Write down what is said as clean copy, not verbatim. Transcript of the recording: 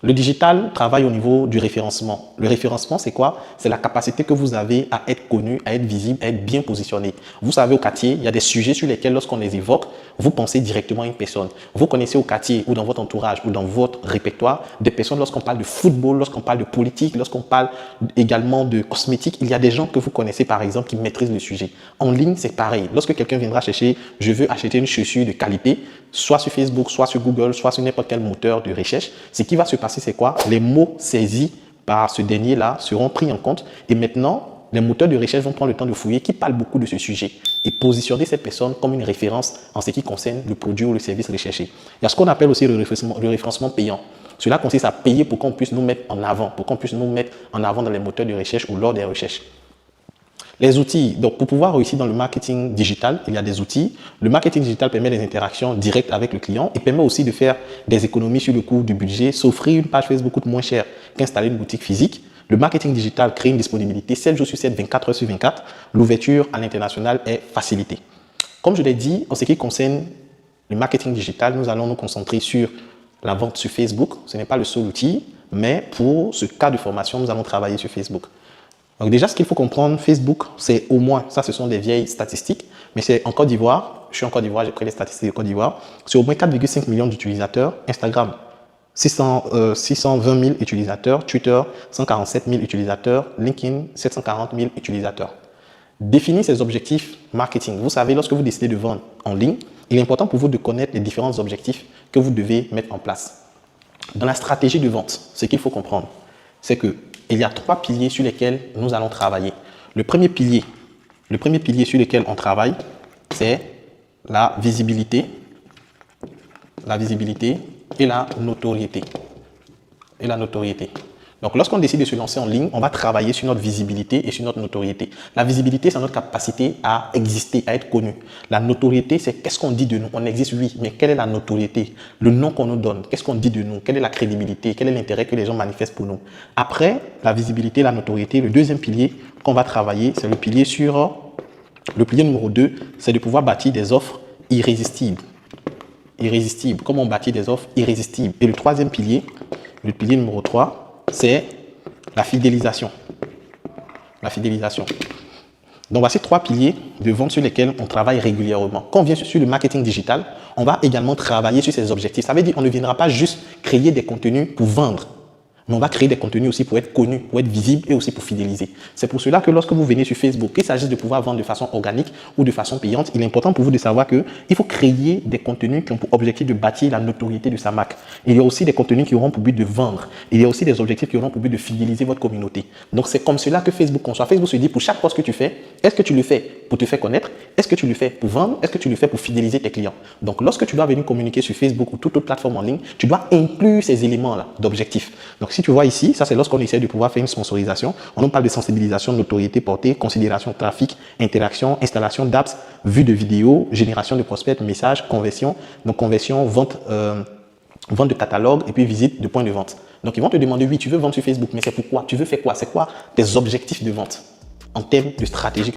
Le digital travaille au niveau du référencement. Le référencement, c'est quoi? C'est la capacité que vous avez à être connu, à être visible, à être bien positionné. Vous savez, au quartier, il y a des sujets sur lesquels, lorsqu'on les évoque, vous pensez directement à une personne. Vous connaissez au quartier ou dans votre entourage ou dans votre répertoire des personnes, lorsqu'on parle de football, lorsqu'on parle de politique, lorsqu'on parle également de cosmétique, il y a des gens que vous connaissez, par exemple, qui maîtrisent le sujet. En ligne, c'est pareil. Lorsque quelqu'un viendra chercher, je veux acheter une chaussure de qualité, soit sur Facebook, soit sur Google, soit sur n'importe quel moteur de recherche, ce qui va se passer, c'est quoi? Les mots saisis par ce dernier-là seront pris en compte et maintenant, les moteurs de recherche vont prendre le temps de fouiller qui parle beaucoup de ce sujet et positionner cette personne comme une référence en ce qui concerne le produit ou le service recherché. Il y a ce qu'on appelle aussi le référencement payant. Cela consiste à payer pour qu'on puisse nous mettre en avant, pour qu'on puisse nous mettre en avant dans les moteurs de recherche ou lors des recherches. Les outils, donc pour pouvoir réussir dans le marketing digital, il y a des outils. Le marketing digital permet des interactions directes avec le client et permet aussi de faire des économies sur le coût du budget. S'offrir une page Facebook coûte moins cher qu'installer une boutique physique. Le marketing digital crée une disponibilité 7 jours sur 7, 24 heures sur 24. L'ouverture à l'international est facilitée. Comme je l'ai dit, en ce qui concerne le marketing digital, nous allons nous concentrer sur la vente sur Facebook. Ce n'est pas le seul outil, mais pour ce cas de formation, nous allons travailler sur Facebook. Donc déjà, ce qu'il faut comprendre, Facebook, c'est au moins, ça ce sont des vieilles statistiques, mais c'est en Côte d'Ivoire, je suis en Côte d'Ivoire, j'ai pris les statistiques de Côte d'Ivoire, c'est au moins 4,5 millions d'utilisateurs. Instagram, 620 000 utilisateurs, Twitter, 147 000 utilisateurs, LinkedIn, 740 000 utilisateurs. Définir ces objectifs marketing. Vous savez, lorsque vous décidez de vendre en ligne, il est important pour vous de connaître les différents objectifs que vous devez mettre en place. Dans la stratégie de vente, ce qu'il faut comprendre, c'est que il y a 3 piliers sur lesquels nous allons travailler. Le premier pilier sur lequel on travaille, c'est la visibilité et la notoriété. Donc, lorsqu'on décide de se lancer en ligne, on va travailler sur notre visibilité et sur notre notoriété. La visibilité, c'est notre capacité à exister, à être connu. La notoriété, c'est qu'est-ce qu'on dit de nous. On existe, oui, mais quelle est la notoriété? Le nom qu'on nous donne, qu'est-ce qu'on dit de nous? Quelle est la crédibilité? Quel est l'intérêt que les gens manifestent pour nous? Après la visibilité, la notoriété, le deuxième pilier qu'on va travailler, c'est le pilier numéro 2, c'est de pouvoir bâtir des offres irrésistibles. Comment on bâtit des offres irrésistibles? Et le troisième pilier, le pilier numéro 3, c'est la fidélisation. Donc, voici 3 piliers de vente sur lesquels on travaille régulièrement. Quand on vient sur le marketing digital, on va également travailler sur ces objectifs. Ça veut dire qu'on ne viendra pas juste créer des contenus pour vendre, mais on va créer des contenus aussi pour être connu, pour être visible et aussi pour fidéliser. C'est pour cela que lorsque vous venez sur Facebook, qu'il s'agisse de pouvoir vendre de façon organique ou de façon payante, il est important pour vous de savoir qu'il faut créer des contenus qui ont pour objectif de bâtir la notoriété de sa marque. Il y a aussi des contenus qui auront pour but de vendre. Il y a aussi des objectifs qui auront pour but de fidéliser votre communauté. Donc, c'est comme cela que Facebook conçoit. Facebook se dit, pour chaque poste que tu fais, est-ce que tu le fais pour te faire connaître? Est-ce que tu le fais pour vendre? Est-ce que tu le fais pour fidéliser tes clients? Donc, lorsque tu dois venir communiquer sur Facebook ou toute autre plateforme en ligne, tu dois inclure ces éléments-là d'objectifs. Donc, si tu vois ici, ça c'est lorsqu'on essaie de pouvoir faire une sponsorisation. On parle de sensibilisation, notoriété, portée, considération, trafic, interaction, installation d'apps, vue de vidéos, génération de prospects, messages, conversion. Donc, conversion, vente de catalogue et puis visite de points de vente. Donc, ils vont te demander, oui, tu veux vendre sur Facebook, mais c'est pourquoi? Tu veux faire quoi? C'est quoi tes objectifs de vente en termes de stratégie?